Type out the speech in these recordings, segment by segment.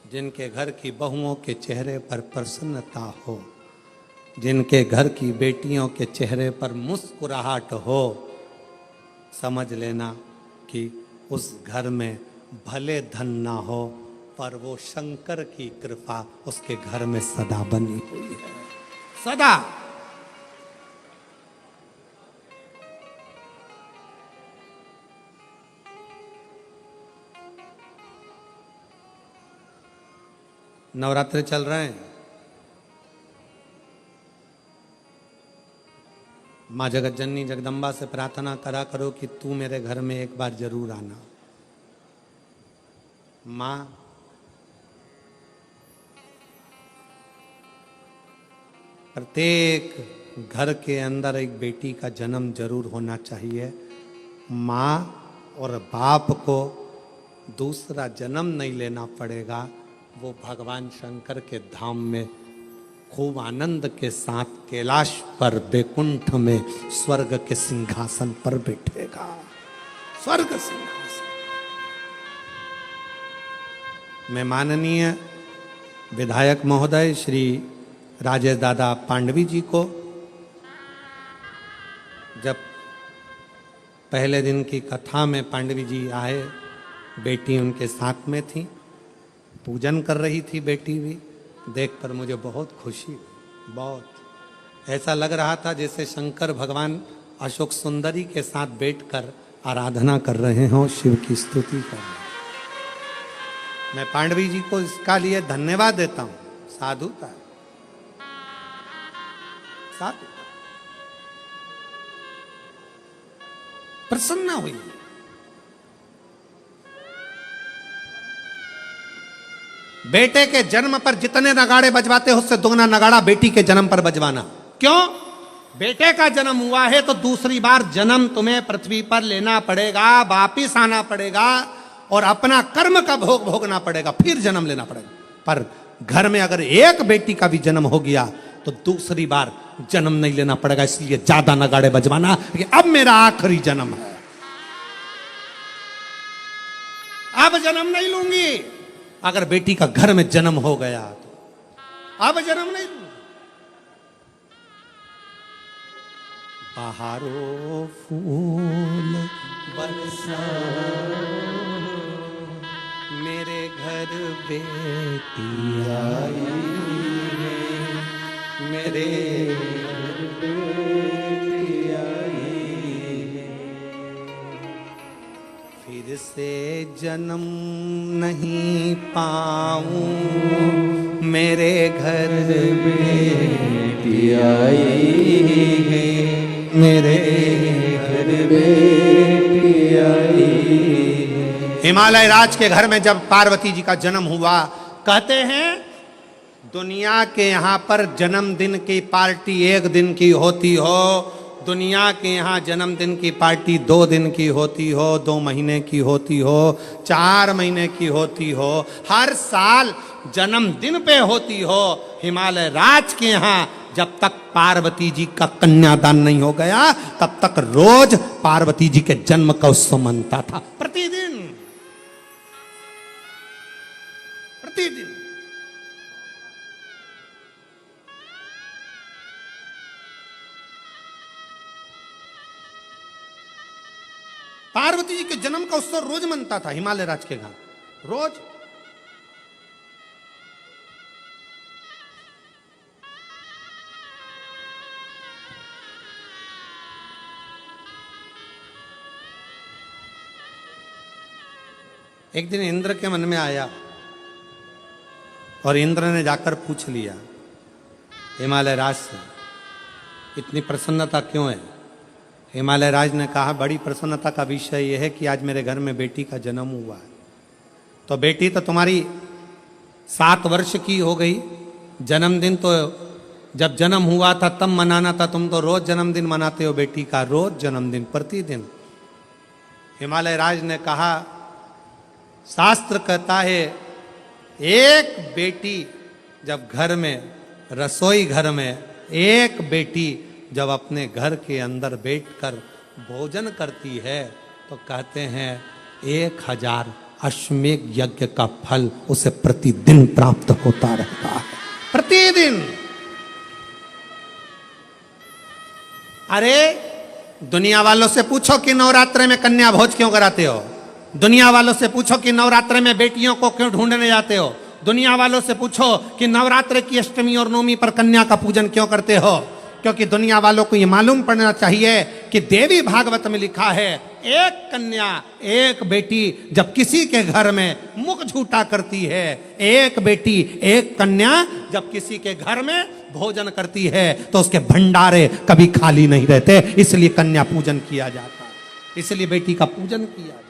जिनके घर की बहुओं के चेहरे पर प्रसन्नता हो, जिनके घर की बेटियों के चेहरे पर मुस्कुराहट हो, समझ लेना कि उस घर में भले धन ना हो पर वो शंकर की कृपा उसके घर में सदा बनी हुई है, सदा। नवरात्रि चल रहे हैं, माँ जगत जननी जगदम्बा से प्रार्थना करा करो कि तू मेरे घर में एक बार जरूर आना। माँ प्रत्येक घर के अंदर एक बेटी का जन्म जरूर होना चाहिए। माँ और बाप को दूसरा जन्म नहीं लेना पड़ेगा, वो भगवान शंकर के धाम में खूब आनंद के साथ कैलाश पर बैकुंठ में स्वर्ग के सिंहासन पर बैठेगा, स्वर्ग सिंहासन। मैं माननीय विधायक महोदय श्री राजेश दादा पांडवी जी को जब पहले दिन की कथा में पांडवी जी आए, बेटी उनके साथ में थी, पूजन कर रही थी बेटी भी, देखकर मुझे बहुत खुशी, बहुत ऐसा लग रहा था जैसे शंकर भगवान अशोक सुंदरी के साथ बैठकर आराधना कर रहे हों, शिव की स्तुति कर रहे हैं। मैं पांडवी जी को इसका लिए धन्यवाद देता हूं, साधुता, साधु प्रसन्न हुई। बेटे के जन्म पर जितने नगाड़े बजवाते हो उससे दुगना नगाड़ा बेटी के जन्म पर बजवाना। क्यों? बेटे का जन्म हुआ है तो दूसरी बार जन्म तुम्हें पृथ्वी पर लेना पड़ेगा, वापिस आना पड़ेगा और अपना कर्म का भोग भोगना पड़ेगा, फिर जन्म लेना पड़ेगा। पर घर में अगर एक बेटी का भी जन्म हो गया तो दूसरी बार जन्म नहीं लेना पड़ेगा, इसलिए ज्यादा नगाड़े बजवाना कि अब मेरा आखिरी जन्म है, अब जन्म नहीं लूंगी। अगर बेटी का घर में जन्म हो गया तो अब जन्म नहीं लूंगी। बहारो फूल बरसा मेरे घर बेटी आई है, मेरे घर बेटी आई है, फिर से जन्म नहीं पाऊं, मेरे घर बेटी आई है, मेरे घर बेटी आई है। हिमालय राज के घर में जब पार्वती जी का जन्म हुआ, कहते हैं दुनिया के यहाँ पर जन्मदिन की पार्टी एक दिन की होती हो, दुनिया के यहाँ जन्मदिन की पार्टी 2 दिन की होती हो, 2 महीने की होती हो, 4 महीने की होती हो, हर साल जन्मदिन पे होती हो। हिमालय राज के यहाँ जब तक पार्वती जी का कन्यादान नहीं हो गया तब तक रोज पार्वती जी के जन्म का उत्सव मनता था, प्रतिदिन प्रतिदिन। पार्वती जी के जन्म का उत्सव रोज मनता था हिमालय राज के घर, रोज। एक दिन इंद्र के मन में आया और इंद्र ने जाकर पूछ लिया हिमालय राज से, इतनी प्रसन्नता क्यों है? हिमालय राज ने कहा, बड़ी प्रसन्नता का विषय यह है कि आज मेरे घर में बेटी का जन्म हुआ है। तो बेटी तो तुम्हारी 7 वर्ष की हो गई, जन्मदिन तो जब जन्म हुआ था तब मनाना था, तुम तो रोज जन्मदिन मनाते हो बेटी का, रोज जन्मदिन, प्रतिदिन। हिमालय राज ने कहा, शास्त्र कहता है एक बेटी जब घर में, रसोई घर में एक बेटी जब अपने घर के अंदर बैठकर भोजन करती है तो कहते हैं 1000 अश्वमेध यज्ञ का फल उसे प्रतिदिन प्राप्त होता रहता है, प्रतिदिन। अरे दुनिया वालों से पूछो कि नवरात्रि में कन्या भोज क्यों कराते हो, दुनिया वालों से पूछो कि नवरात्रि में बेटियों को क्यों ढूंढने जाते हो, दुनिया वालों से पूछो कि नवरात्रि की अष्टमी और नवमी पर कन्या का पूजन क्यों करते हो। क्योंकि दुनिया वालों को यह मालूम पड़ना चाहिए कि देवी भागवत में लिखा है, एक कन्या एक बेटी जब किसी के घर में मुख झूठा करती है, एक बेटी एक कन्या जब किसी के घर में भोजन करती है तो उसके भंडारे कभी खाली नहीं रहते। इसलिए कन्या पूजन किया जाता है, इसलिए बेटी का पूजन किया जाता है।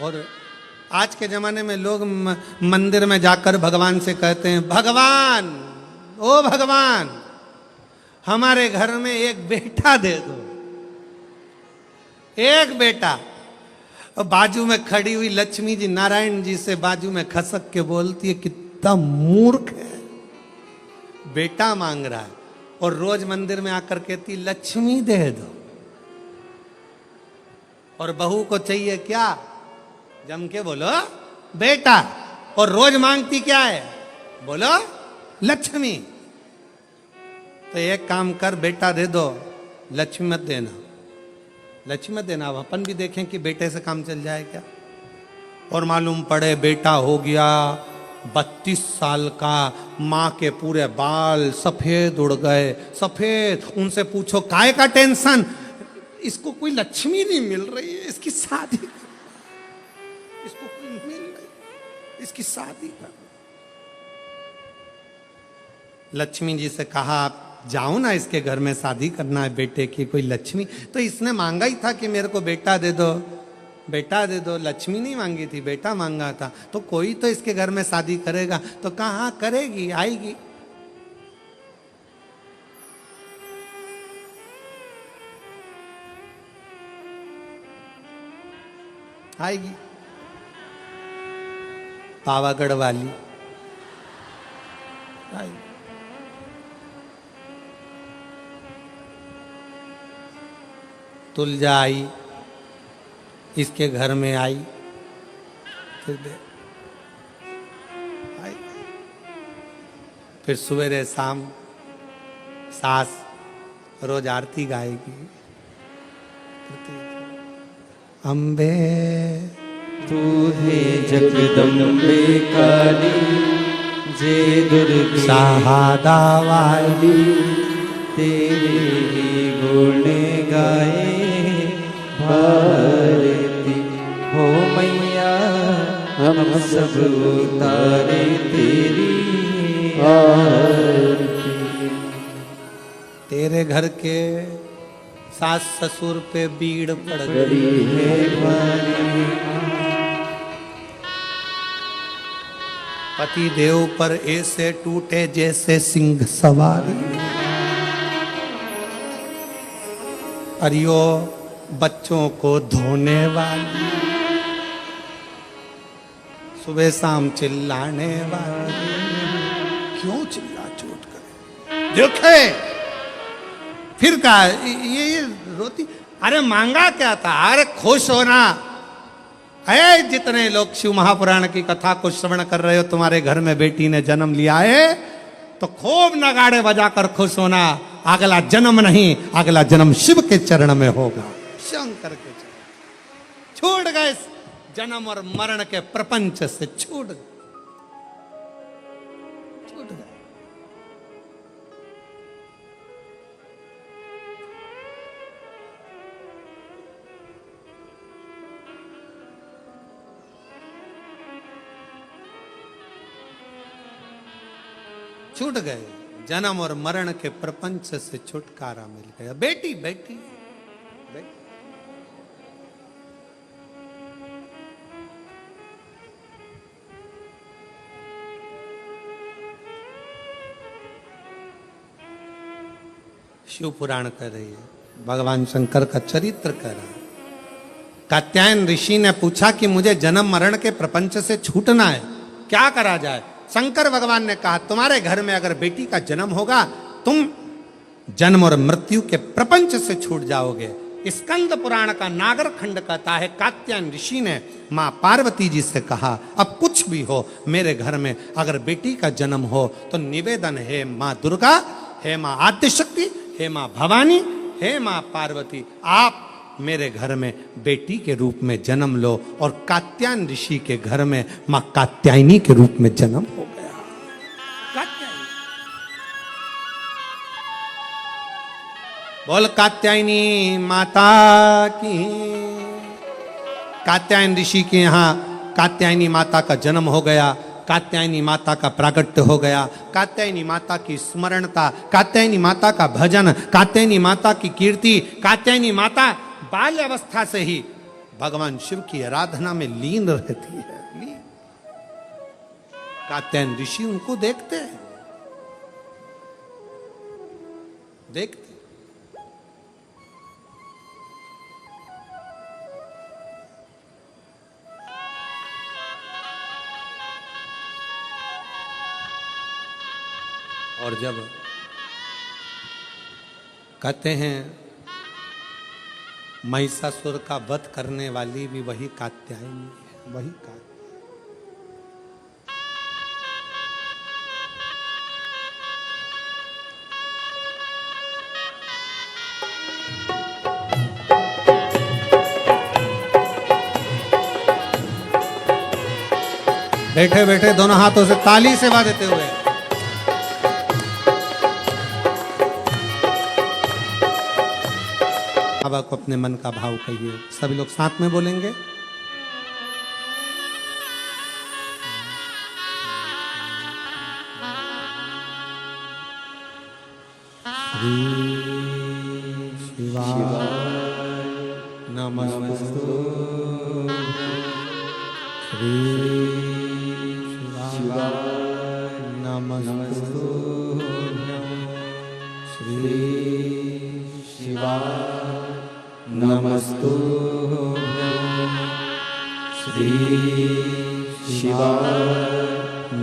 और आज के जमाने में लोग मंदिर में जाकर भगवान से कहते हैं, भगवान ओ भगवान हमारे घर में एक बेटा दे दो, एक बेटा। और बाजू में खड़ी हुई लक्ष्मी जी नारायण जी से बाजू में खसक के बोलती है, कितना मूर्ख है, बेटा मांग रहा है। और रोज मंदिर में आकर कहती लक्ष्मी दे दो। और बहू को चाहिए क्या, जम के बोलो बेटा। और रोज मांगती क्या है, बोलो लक्ष्मी। तो एक काम कर, बेटा दे दो, लक्ष्मी मत देना, लक्ष्मी मत देना। अब अपन भी देखें कि बेटे से काम चल जाए क्या। और मालूम पड़े बेटा हो गया 32 साल का, माँ के पूरे बाल सफेद उड़ गए, सफेद। उनसे पूछो काय का टेंशन, इसको कोई लक्ष्मी नहीं मिल रही है, इसकी शादी, इसको कोई मिल रही, इसकी शादी कर। लक्ष्मी जी से कहा आप जाओ ना, इसके घर में शादी करना है बेटे की, कोई लक्ष्मी। तो इसने मांगा ही था कि मेरे को बेटा दे दो, बेटा दे दो। लक्ष्मी नहीं मांगी थी, बेटा मांगा था। तो कोई तो इसके घर में शादी करेगा। तो कहाँ करेगी, आएगी। आएगी पावागढ़ वाली आएगी। तुलजा आई, इसके घर में आई, फिर सवेरे शाम सास रोज आरती गाएगी, अम्बे तू है जगदम्बे काली, जय दुर्गे सहादा वाली, तेरे ही गुण गाए भारती। हो मैया हम सब उतारे तेरी आरती। तेरे घर के सास ससुर पे बीड़ पड़ गई बड़ी है भारी, पति देव पर ऐसे टूटे जैसे सिंह सवारी। अरियो बच्चों को धोने वाली, सुबह शाम चिल्लाने वाली। क्यों चिल्ला चोट करे, देखे फिर कहा ये रोती। अरे मांगा क्या था, अरे खुश होना है। जितने लोग शिव महापुराण की कथा को श्रवण कर रहे हो, तुम्हारे घर में बेटी ने जन्म लिया है तो खूब नगाड़े बजाकर खुश होना। अगला जन्म नहीं, अगला जन्म शिव के चरण में होगा, शंकर के चरण। छोड़ गए जन्म और मरण के प्रपंच से, छूट गए। छूट गए, जन्म और मरण के प्रपंच से छुटकारा मिल गया। बेटी बेटी बेटी। शिव पुराण कर रही है, भगवान शंकर का चरित्र कर रहा है। कात्यायन ऋषि ने पूछा कि मुझे जन्म मरण के प्रपंच से छूटना है, क्या करा जाए। शंकर भगवान ने कहा तुम्हारे घर में अगर बेटी का जन्म होगा तुम जन्म और मृत्यु के प्रपंच से छूट जाओगे। स्कंद पुराण का नागर खंड कहता है कात्यायन ऋषि ने मां पार्वती जी से कहा अब कुछ भी हो मेरे घर में अगर बेटी का जन्म हो तो निवेदन है मां दुर्गा, हे मां आद्यशक्ति, हे मां भवानी, हे मां पार्वती, आप मेरे घर में बेटी के रूप में जन्म लो। और कात्यायन ऋषि के घर में मां कात्यायनी के रूप में जन्म हो गया। कात्यायनी, बोल कात्यायनी माता की। कात्यायन ऋषि के यहाँ कात्यायनी माता का जन्म हो गया, कात्यायनी माता का प्राकट्य हो गया, कात्यायनी माता की स्मरणता, कात्यायनी माता का भजन, कात्यायनी माता की कीर्ति। कात्यायनी माता बाल्य अवस्था से ही भगवान शिव की आराधना में लीन रहती है। कात्यायन ऋषि उनको देखते हैं, देखते। और जब कहते हैं महिषासुर का वध करने वाली भी वही कात्यायनी है, वही कात्यायनी। बैठे बैठे दोनों हाथों से ताली सेवा देते हुए बाबा को अपने मन का भाव कहिए। सभी लोग साथ में बोलेंगे। श्री शिवाय नमस्तु, श्री शिवाय नमस्तु, श्री शिवाय नमस्तु, श्री शिवाय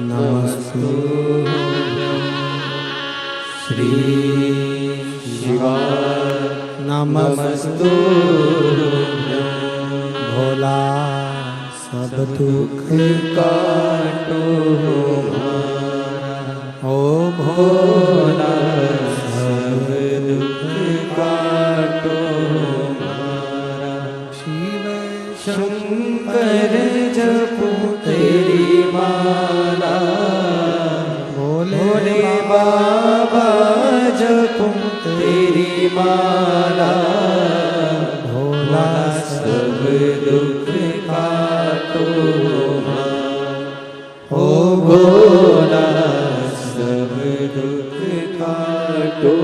नमस्तु, श्री शिवाय नमस्तु। भोला सब दुख काटो ओ भोला सब दुख काटो। शंकर जपो तेरी माला, भोले बाबा जपो तेरी माला। भोला सब दुख काटो ओ भोला सब दुख काटो।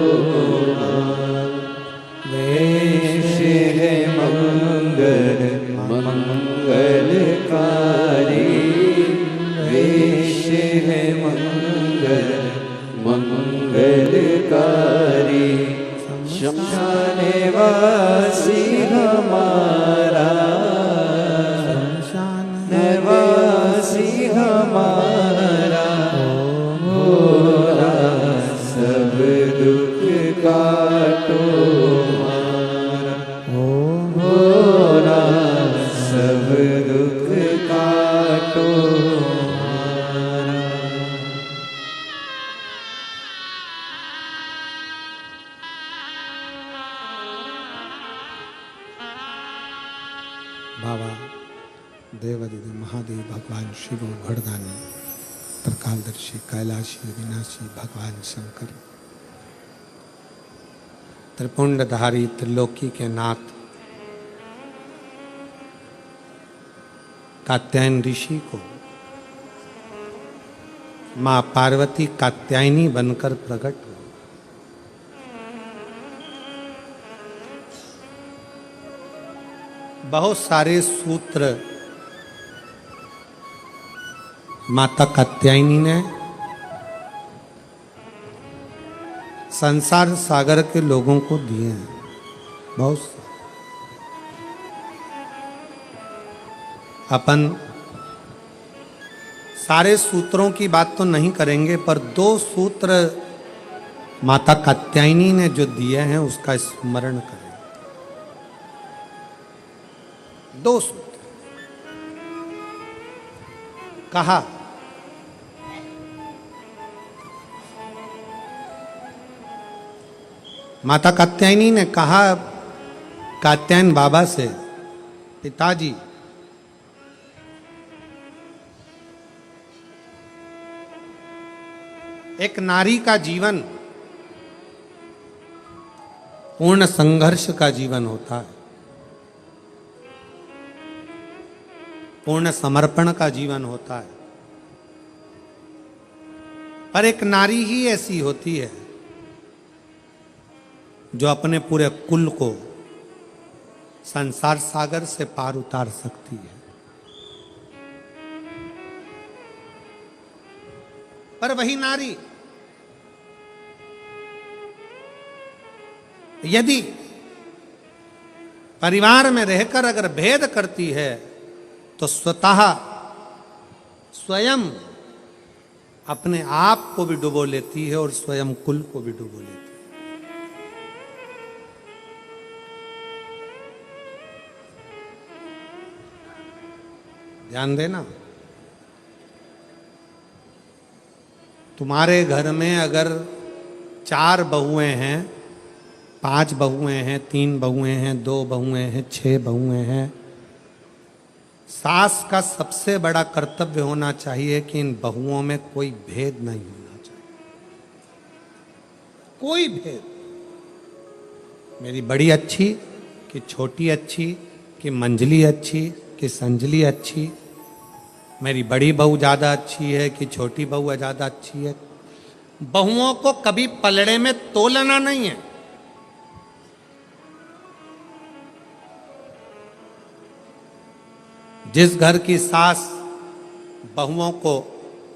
वेश है मंगल मंगलकारी, वेश है मंगल मंगलकारी। शमशान वासी हमारा, शमशान वासी हमारा। भोला सब दुख काटो हमारा, भोला सब दुख काटो हमारा। बाबा देवादिदेव महादेव भगवान शिव भरदानी, त्रिकालदर्शी कैलाशी विनाशी भगवान शंकर, त्रिपुंडधारी त्रिलोकी के नाथ कात्यायन ऋषि को मां पार्वती कात्यायनी बनकर प्रकट हुई। बहुत सारे सूत्र माता कात्यायनी ने संसार सागर के लोगों को दिए हैं, बहुत सारे। अपन सारे सूत्रों की बात तो नहीं करेंगे, पर 2 सूत्र माता कात्यायनी ने जो दिए हैं उसका स्मरण करें। 2 सूत्र कहा, माता कात्यायनी ने कहा कात्यायन बाबा से, पिताजी एक नारी का जीवन पूर्ण संघर्ष का जीवन होता है, पूर्ण समर्पण का जीवन होता है। पर एक नारी ही ऐसी होती है जो अपने पूरे कुल को संसार सागर से पार उतार सकती है। पर वही नारी यदि परिवार में रहकर अगर भेद करती है तो स्वतः स्वयं अपने आप को भी डुबो लेती है और स्वयं कुल को भी डुबो लेती है। ध्यान देना, तुम्हारे घर में अगर 4 बहुएं हैं, 5 बहुएं हैं, 3 बहुएं हैं, 2 बहुएं हैं, 6 बहुएं हैं, सास का सबसे बड़ा कर्तव्य होना चाहिए कि इन बहुओं में कोई भेद नहीं होना चाहिए। कोई भेद, मेरी बड़ी अच्छी कि छोटी अच्छी, कि मंजली अच्छी कि संजली अच्छी, मेरी बड़ी बहू ज्यादा अच्छी है कि छोटी बहू ज्यादा अच्छी है। बहुओं को कभी पलड़े में तोलना नहीं है। जिस घर की सास बहुओं को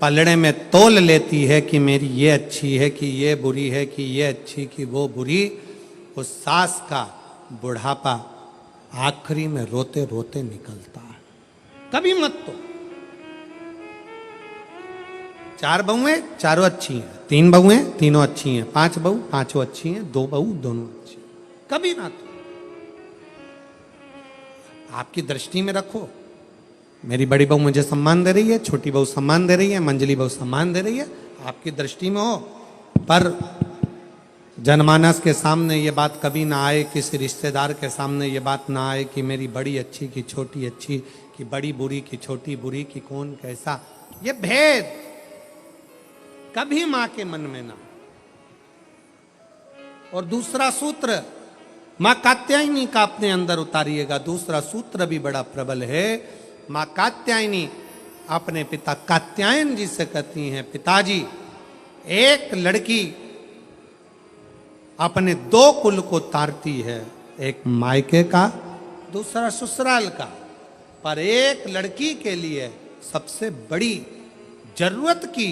पलड़े में तोल लेती है कि मेरी ये अच्छी है कि ये बुरी है, कि ये अच्छी कि वो बुरी, उस सास का बुढ़ापा आखिरी में रोते रोते निकलता है। कभी मत तो 4 बहुएं, चारों अच्छी हैं, 3 बहुएं, तीनों अच्छी हैं, 5 बहू, पांचों अच्छी हैं, 2 बहू, दोनों अच्छी हैं। कभी ना तो आपकी दृष्टि में रखो, मेरी बड़ी बहू मुझे सम्मान दे रही है, छोटी बहू सम्मान दे रही है, मंजली बहू सम्मान दे रही है, आपकी दृष्टि में हो। पर जनमानस के सामने ये बात कभी ना आए, किसी रिश्तेदार के सामने ये बात ना आए कि मेरी बड़ी अच्छी कि छोटी अच्छी, कि बड़ी बुरी कि छोटी बुरी, कि कौन कैसा, ये भेद कभी मां के मन में ना। और दूसरा सूत्र मां कात्यायनी का अपने अंदर उतारिएगा। दूसरा सूत्र भी बड़ा प्रबल है। मां कात्यायनी अपने पिता कात्यायन जी से कहती हैं, पिताजी एक लड़की अपने 2 कुल को तारती है, एक मायके का, दूसरा ससुराल का। पर एक लड़की के लिए सबसे बड़ी जरूरत की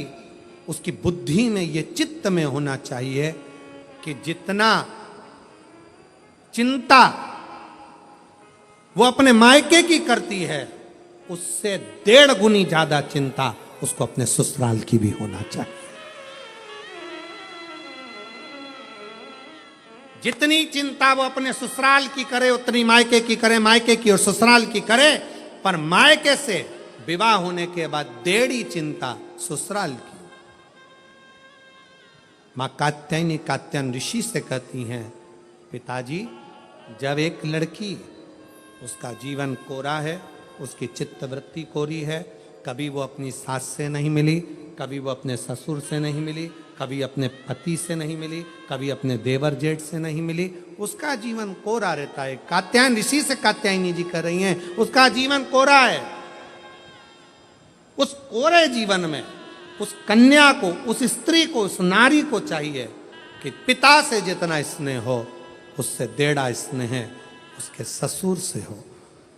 उसकी बुद्धि में, ये चित्त में होना चाहिए कि जितना चिंता वो अपने मायके की करती है, उससे 1.5 गुनी ज्यादा चिंता उसको अपने ससुराल की भी होना चाहिए। जितनी चिंता वो अपने ससुराल की करे उतनी मायके की करे, मायके की और ससुराल की करे। पर मायके से विवाह होने के बाद 1.5 चिंता ससुराल की। मां कात्यायनी कात्यायन ऋषि से कहती हैं, पिताजी जब एक लड़की, उसका जीवन कोरा है, उसकी चित्तवृत्ति कोरी है, कभी वो अपनी सास से नहीं मिली, कभी वो अपने ससुर से नहीं मिली, कभी अपने पति से नहीं मिली, कभी अपने देवर जेठ से नहीं मिली, उसका जीवन कोरा रहता है। कात्यायन ऋषि से कात्यायनी जी कर रही हैं, उसका जीवन कोरा है। उस कोरे जीवन में उस कन्या को, उस स्त्री को, उस नारी को चाहिए कि पिता से जितना स्नेह हो उससे 1.5 स्नेह उसके ससुर से हो,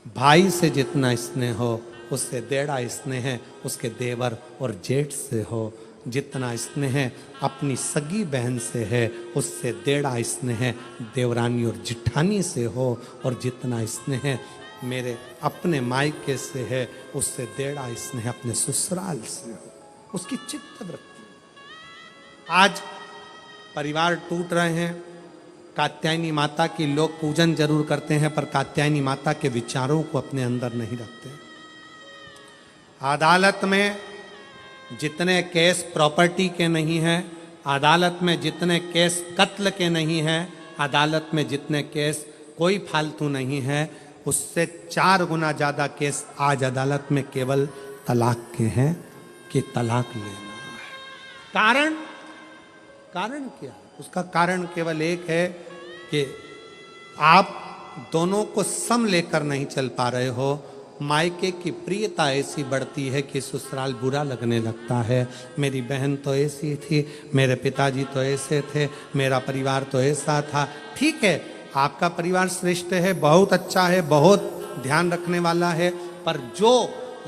भाई से जितना स्नेह हो उससे 1.5 स्नेह उसके देवर और जेठ से हो, जितना स्नेह अपनी सगी बहन से है उससे 1.5 स्नेह देवरानी और जिठानी से हो, और जितना स्नेह मेरे अपने मायके से है, उससे 1.5 स्नेह अपने ससुराल से हो, उसकी चित्त वृत्ति। आज परिवार टूट रहे हैं। कात्यायनी माता की लोग पूजन जरूर करते हैं, पर कात्यायनी माता के विचारों को अपने अंदर नहीं रखते। अदालत में जितने केस प्रॉपर्टी के नहीं हैं, अदालत में जितने केस कत्ल के नहीं हैं, अदालत में जितने केस कोई फालतू नहीं है, उससे 4 गुना ज़्यादा केस आज अदालत में केवल तलाक के हैं कि तलाक लेना है। कारण क्या है? उसका कारण केवल एक है कि आप दोनों को सम लेकर नहीं चल पा रहे हो। मायके की प्रियता ऐसी बढ़ती है कि ससुराल बुरा लगने लगता है। मेरी बहन तो ऐसी थी, मेरे पिताजी तो ऐसे थे, मेरा परिवार तो ऐसा था। ठीक है, आपका परिवार श्रेष्ठ है, बहुत अच्छा है, बहुत ध्यान रखने वाला है, पर जो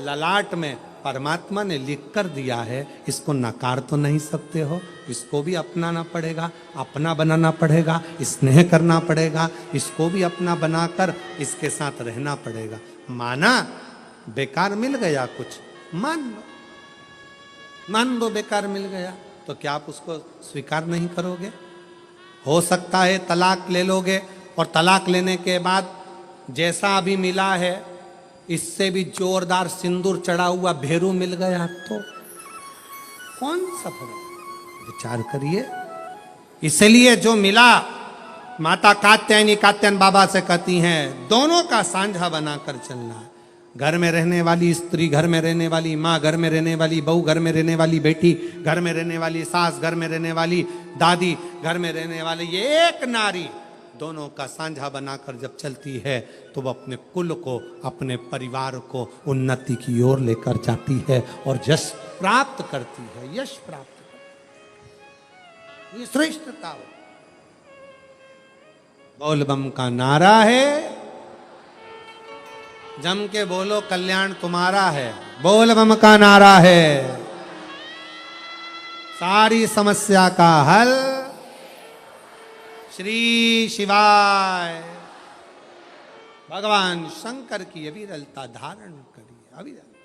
ललाट में परमात्मा ने लिख कर दिया है, इसको नकार तो नहीं सकते हो। इसको भी अपनाना पड़ेगा, अपना बनाना पड़ेगा, स्नेह करना पड़ेगा, इसको भी अपना बनाकर इसके साथ रहना पड़ेगा। माना बेकार मिल गया कुछ, मान लो बेकार मिल गया, तो क्या आप उसको स्वीकार नहीं करोगे? हो सकता है तलाक ले लोगे, और तलाक लेने के बाद जैसा अभी मिला है, इससे भी जोरदार सिंदूर चढ़ा हुआ भेरू मिल गया, तो कौन सा फर्क? विचार करिए। इसलिए जो मिला, माता कात्यायन बाबा से कहती हैं, दोनों का सांझा बनाकर चलना है। घर में रहने वाली स्त्री, घर में रहने वाली माँ, घर में रहने वाली बहू, घर में रहने वाली बेटी, घर में रहने वाली सास, घर में रहने वाली दादी, घर में रहने वाली ये एक नारी, दोनों का सांझा बनाकर जब चलती है, तो वो अपने कुल को, अपने परिवार को उन्नति की ओर लेकर जाती है और यश प्राप्त करती है, यश प्राप्त करती है। ये श्रेष्ठता हो। बोल बम का नारा है, जम के बोलो कल्याण तुम्हारा है। बोल बम का नारा है, सारी समस्या का हल श्री शिवाय। भगवान शंकर की अविरलता धारण करिए, अविरल।